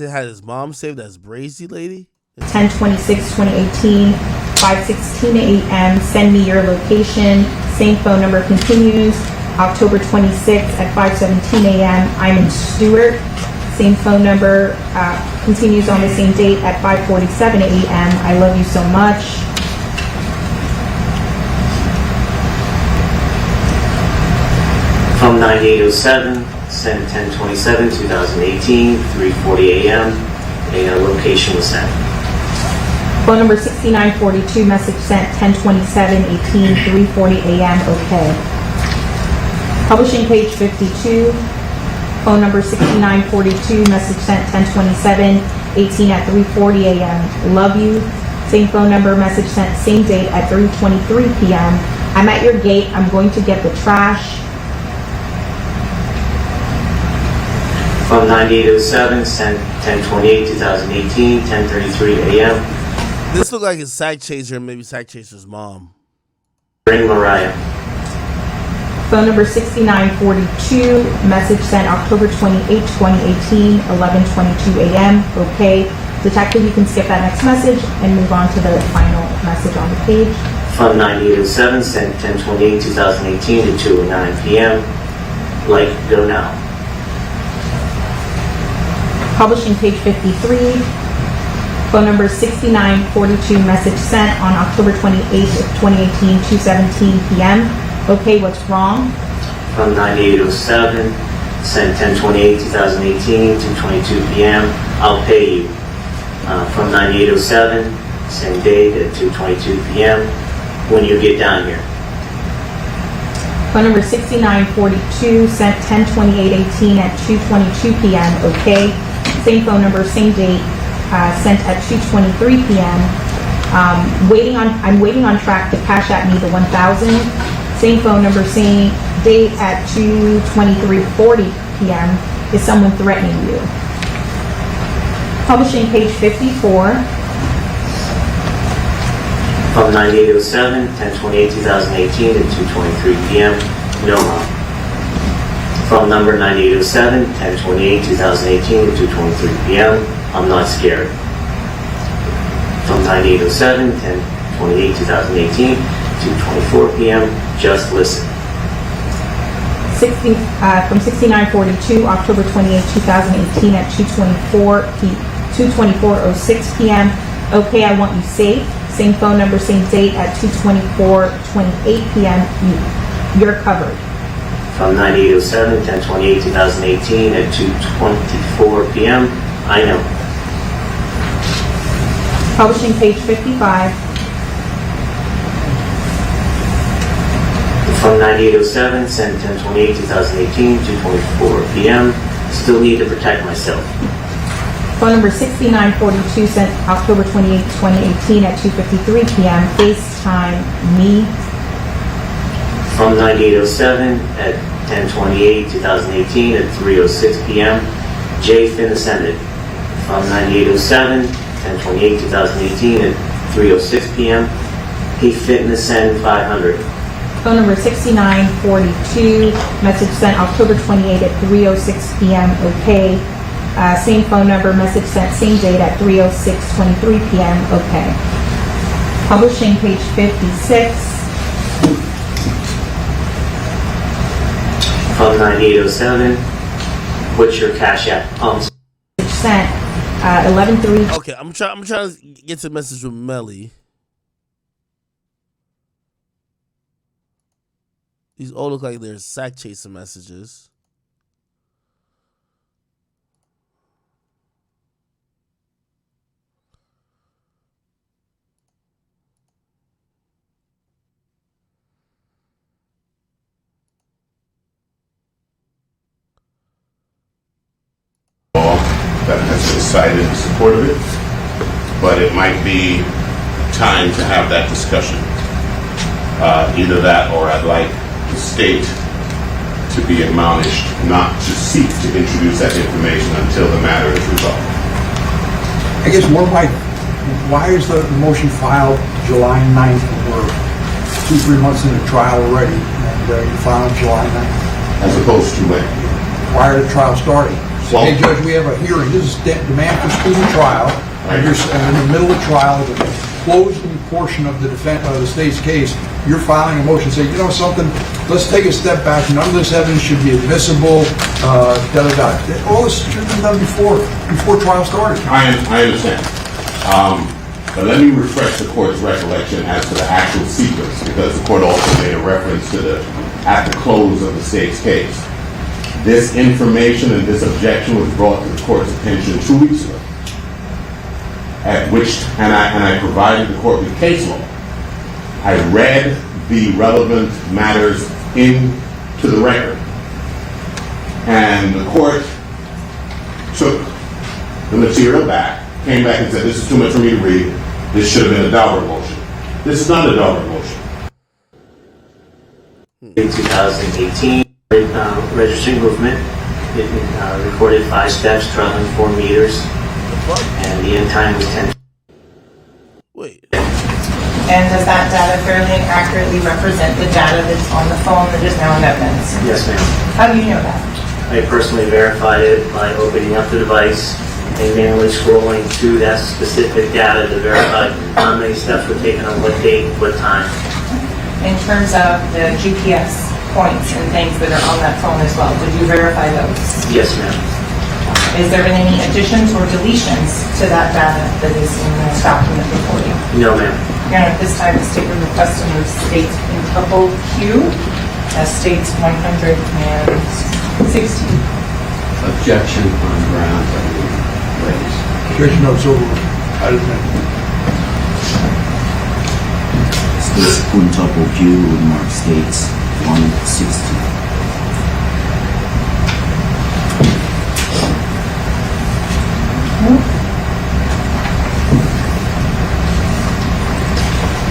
It had his mom saved as Brazy Lady. 10/26/2018, 5:16 a.m. Send me your location. Same phone number continues. October 26th at 5:17 a.m. I'm in Stewart. Same phone number continues on the same date at 5:47 a.m. I love you so much. From 9807, sent 10/27/2018, 3:40 a.m. A location was sent. Phone number 6942, message sent 10/27/18, 3:40 a.m. Okay. Publishing page 52. Phone number 6942, message sent 10/27/18 at 3:40 a.m. Love you. Same phone number, message sent same date at 3:23 p.m. I'm at your gate. I'm going to get the trash. From 9807, sent 10/28/2018, 10:33 a.m. This looked like his side chaser, maybe side chaser's mom. Bring Mariah. Phone number 6942, message sent October 28, 2018, 11:22 a.m. Okay. Detective, you can skip that next message and move on to the final message on the page. From 9807, sent 10/28/2018 to 2:09 p.m. Like, go now. Publishing page 53. Phone number 6942, message sent on October 28th, 2018, 2:17 p.m. Okay, what's wrong? From 9807, sent 10/28/2018 to 22 p.m. I'll pay you. From 9807, same date at 2:22 p.m. when you get down here. Phone number 6942, sent 10/28/18 at 2:22 p.m. Okay. Same phone number, same date, sent at 2:23 p.m. I'm waiting on track to cash at me the 1,000. Same phone number, same date at 2:23:40 p.m. Is someone threatening you? Publishing page 54. From 9807, 10/28/2018 to 2:23 p.m. No mom. From number 9807, 10/28/2018 to 2:23 p.m. I'm not scared. From 9807, 10/28/2018 to 2:24 p.m. Just listen. From 6942, October 28, 2018 at 2:24:06 p.m. Okay, I want you safe. Same phone number, same date at 2:24:28 p.m. You're covered. From 9807, 10/28/2018 at 2:24 p.m. I know. Publishing page 55. From 9807, sent 10/28/2018, 2:24 p.m. Still need to protect myself. Phone number 6942, sent October 28, 2018 at 2:53 p.m. FaceTime me. From 9807 at 10/28/2018 at 3:06 p.m. Jay Finn ascended. From 9807, 10/28/2018 at 3:06 p.m. He fit and ascend 500. Phone number 6942, message sent October 28 at 3:06 p.m. Okay. Same phone number, message sent same date at 3:06:23 p.m. Okay. Publishing page 56. From 9807, what's your cash app? Sent 11:03. Okay, I'm trying to get to the message with Melly. These all look like they're sack chaser messages. That has decided in support of it, but it might be time to have that discussion. Either that, or I'd like the state to be admonished not to seek to introduce that information until the matter is resolved. I guess why is the motion filed July 9th? We're 2-3 months into trial already, and you filed July 9th. As opposed to when? Prior to trial starting. Well- Hey, Judge, we have a hearing. This is demand for speedy trial. And you're in the middle of trial, the closing portion of the the state's case, you're filing a motion saying, you know something, let's take a step back. None of this evidence should be admissible, da-da-da. All this should have been done before trial started. I understand. But let me refresh the court's recollection as to the actual sequence, because the court also made a reference to at the close of the state's case. This information and this objection was brought to the court's attention 2 weeks ago, at which, and I provided the court with case law. I read the relevant matters into the record, and the court took the material back, came back and said, this is too much for me to read. This should have been a Daubert motion. This is not a Daubert motion. In 2018, registering movement, it recorded 5 steps, traveling 4 meters, and the end time was 10. Wait. And does that data fairly and accurately represent the data that's on the phone that is now in evidence? Yes, ma'am. How do you know that? I personally verified it by opening up the device and manually scrolling through that specific data to verify how many steps were taken on what date, what time. In terms of the GPS points and things that are on that phone as well, did you verify those? Yes, ma'am. Is there been any additions or deletions to that data that is in this document before you? No, ma'am. Your Honor, at this time, the state will request to move states in purple Q as states 160. Objection on grounds that we raised. Objection, no, it's over. I didn't. States quintuple Q would mark states 160.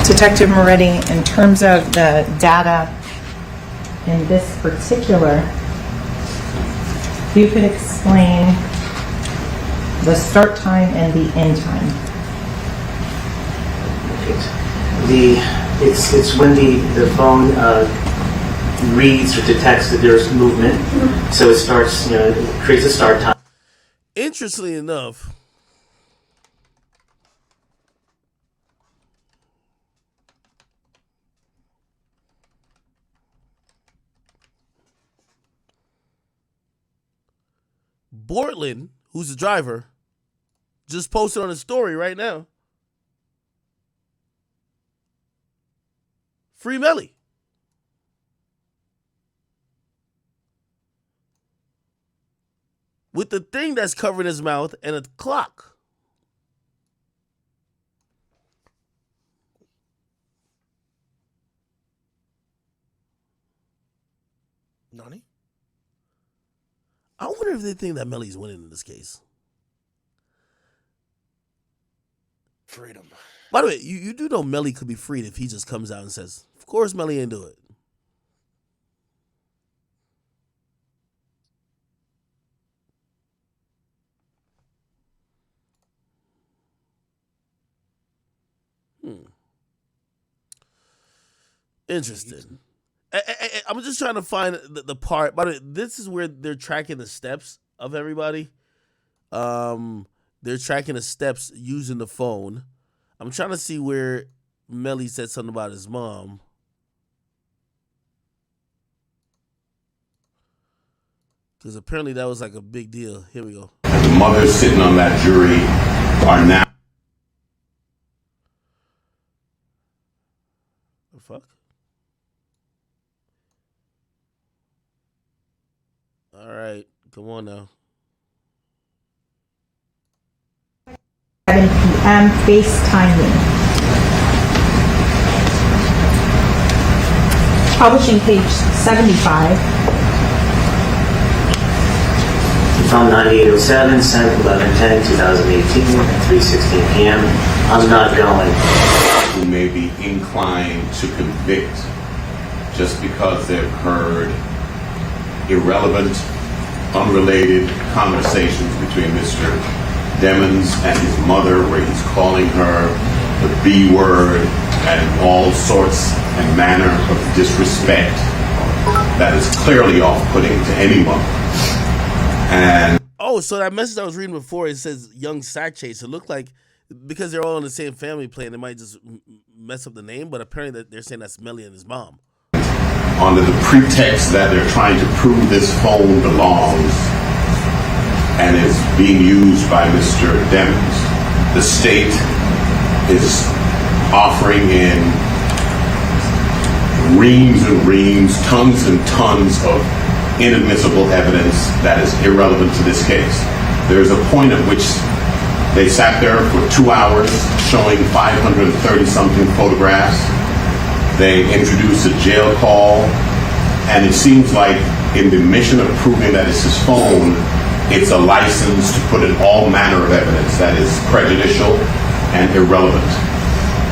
Detective Moretti, in terms of the data in this particular, you could explain the start time and the end time. It's when the phone reads or detects that there's movement, so it starts, it creates a start time. Interestingly enough, Bortland, who's the driver, just posted on his story right now. Free Melly. With the thing that's covering his mouth and a clock. Nani? I wonder if they think that Melly's winning in this case. Freedom. By the way, you do know Melly could be freed if he just comes out and says, of course Melly ain't do it. Interesting. I'm just trying to find the part. By the way, this is where they're tracking the steps of everybody. They're tracking the steps using the phone. I'm trying to see where Melly said something about his mom. Because apparently that was like a big deal. Here we go. And the mothers sitting on that jury are now. The fuck? All right, come on now. 7 p.m. FaceTiming. Publishing page 75. From 9807, sent 11/10/2018 at 3:16 p.m. I'm not going. Who may be inclined to convict just because they've heard irrelevant, unrelated conversations between Mr. Demons and his mother, where he's calling her the B word and all sorts and manner of disrespect that is clearly off-putting to any mother. And Oh, so that message I was reading before, it says young sack chase. It looked like because they're all in the same family plan, they might just mess up the name, but apparently they're saying that's Melly and his mom. Under the pretext that they're trying to prove this phone belongs and is being used by Mr. Demings, the state is offering in reams and reams, tons and tons of inadmissible evidence that is irrelevant to this case. There's a point at which they sat there for 2 hours showing 530-something photographs. They introduced a jail call, and it seems like in the mission of proving that it's his phone, it's a license to put in all manner of evidence that is prejudicial and irrelevant.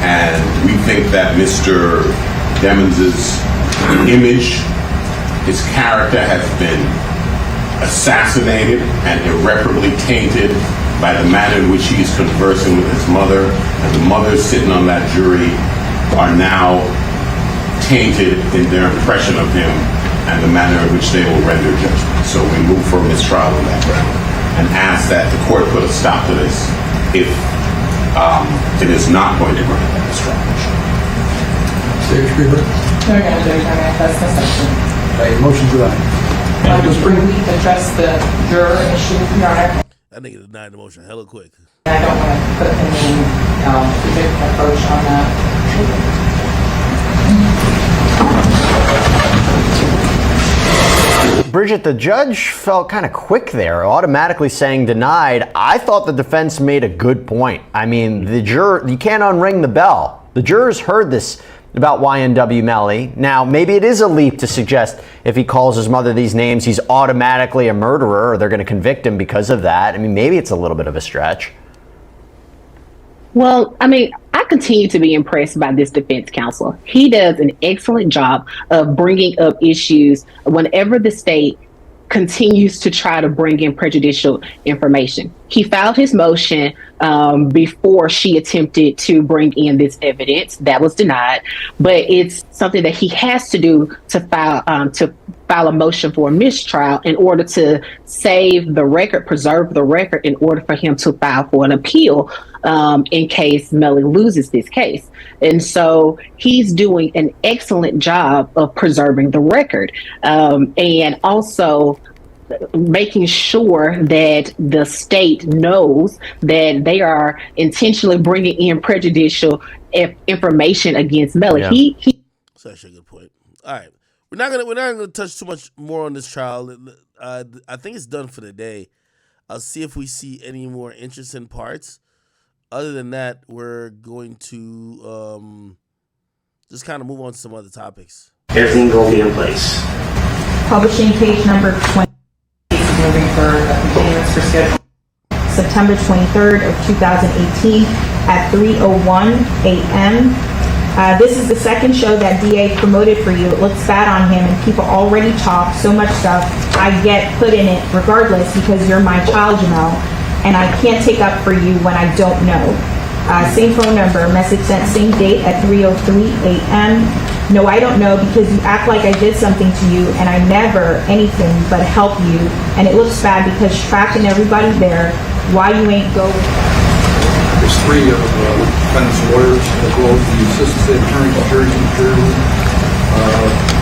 And we think that Mr. Demings' image, his character has been assassinated and irreparably tainted by the manner in which he is conversing with his mother, and the mothers sitting on that jury are now tainted in their impression of him and the manner in which they will render judgment. So we move for a mistrial on that ground and ask that the court put a stop to this if it is not going to grant that mistrial. State your speaker. They're going to do it, that's the section. Motion to that. Can we address the juror issue, Your Honor? That nigga denied the motion hella quick. I don't want to put any different approach on that. Bridget, the judge felt kind of quick there, automatically saying denied. I thought the defense made a good point. I mean, the juror, you can't unring the bell. The jurors heard this about YNW Melly. Now, maybe it is a leap to suggest if he calls his mother these names, he's automatically a murderer or they're going to convict him because of that. I mean, maybe it's a little bit of a stretch. Well, I mean, I continue to be impressed by this defense counsel. He does an excellent job of bringing up issues whenever the state continues to try to bring in prejudicial information. He filed his motion before she attempted to bring in this evidence. That was denied, but it's something that he has to do to file a motion for a mistrial in order to save the record, preserve the record, in order for him to file for an appeal in case Melly loses this case. And so he's doing an excellent job of preserving the record and also making sure that the state knows that they are intentionally bringing in prejudicial information against Melly. Yeah. That's actually a good point. All right, we're not gonna touch too much more on this trial. I think it's done for the day. I'll see if we see any more interesting parts. Other than that, we're going to just kind of move on to some other topics. Everything will be in place. Publishing page number 20, Moving for a continuance for schedule. September 23rd of 2018 at 3:01 a.m. This is the second show that DA promoted for you. It looks bad on him, and people already talk so much stuff. I get put in it regardless because you're my child, you know, and I can't take up for you when I don't know. Same phone number, message sent same date at 3:03 a.m. No, I don't know because you act like I did something to you and I never anything but help you. And it looks bad because tracking everybody there, why you ain't go. There's three of the defendant's lawyers as well as the assistant state attorney in Jersey, New Jersey.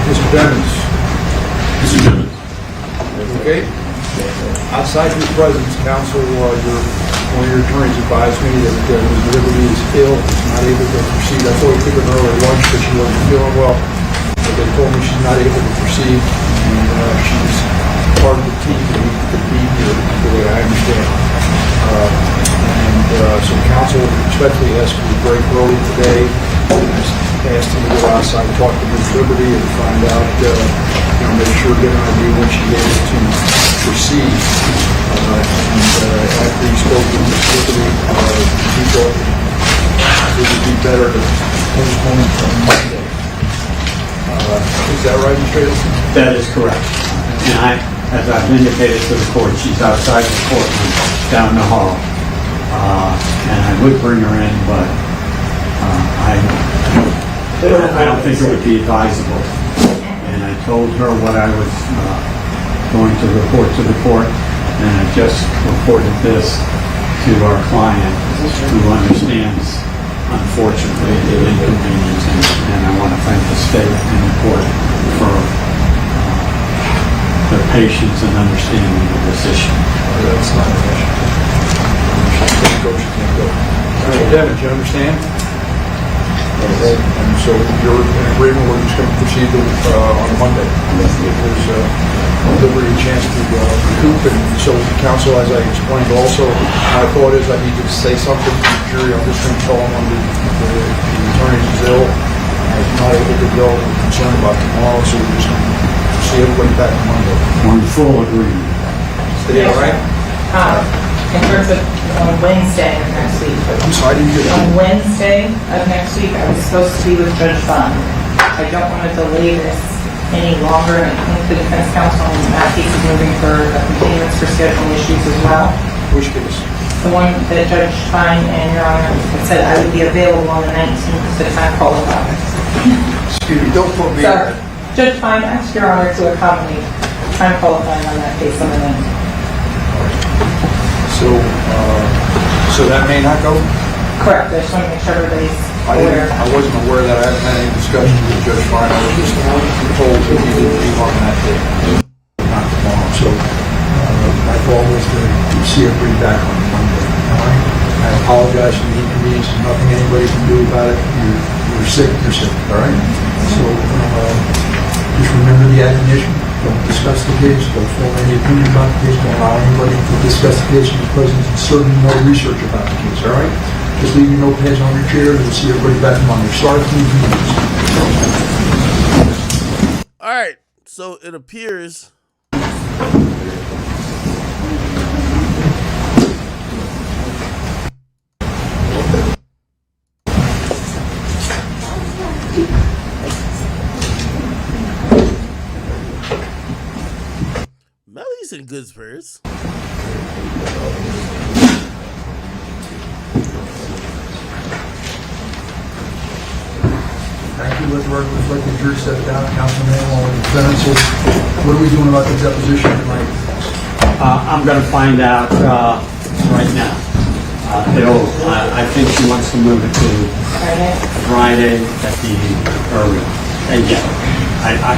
Mr. Demings. Mr. Demings. Okay. Outside your presence, counsel, one of your attorneys advised me that Ms. Liberty is ill, not able to proceed. I thought we took an early lunch, but she wasn't feeling well. But they told me she's not able to proceed, and she's part of the team that we could be here, the way I understand. So counsel respectfully asked me to break early today. I asked him to go outside and talk to Ms. Liberty and find out, make sure, get an idea when she's able to proceed. After he spoke with Ms. Liberty, he thought it would be better to postpone until Monday. Is that right, Mr. Adelson? That is correct. And as I've indicated to the court, she's outside the courtroom, down the hall. And I would bring her in, but I don't think it would be advisable. And I told her what I was going to report to the court, And I just reported this to our client, who understands, unfortunately, the inconvenience, and I want to thank the state and the court for their patience and understanding of this issue. That's not an issue. Coach, you can't go. All right, Devin, do you understand? Okay, and so you're in agreement, we're just going to proceed on Monday. If there's liberty a chance to recoup, and so counsel, as I explained also, my thought is I need to say something to the jury. I'm just going to tell them the attorney is ill, is not able to go, we're concerned about tomorrow, so we're just going to see everybody back on Monday. We're in full agreement. Stay all right? In terms of on Wednesday of next week. I'm sorry, I didn't hear that. On Wednesday of next week, I was supposed to be with Judge Fund. I don't want to delay this any longer, and I think the defense counsel in that case is moving for a continuance for scheduling issues as well. Which case? The one that Judge Fine and Your Honor had said I would be available on the 19th to time qualify. Excuse me, don't put me. Sorry. Judge Fine asked Your Honor to accommodate time qualifying on that case on the 19th. So that may not go? Correct. I just want to make sure everybody's I aware. wasn't aware that I hadn't had any discussions with Judge Fine. I was just told that he didn't leave on that day, not tomorrow. So my thought was to see everybody back on Monday. All right? I apologize for the inconvenience. There's nothing anybody can do about it. You're sick, you're sick. All right? So just remember the admonition. Don't discuss the case. Don't form any opinion about the case. Don't allow anybody to discuss the case in the presence, and certainly no research about the case. All right? Just leave your notepads on your chair, and we'll see everybody back Monday. Sorry for the inconvenience. All right, so it appears Melly's in good spirits. Thank you. Let the record reflect the jury stepped down. Councilman, all the defendants. What are we doing about the deposition tonight? I'm going to find out right now. I think she wants to move it to Friday at the early. And yeah, I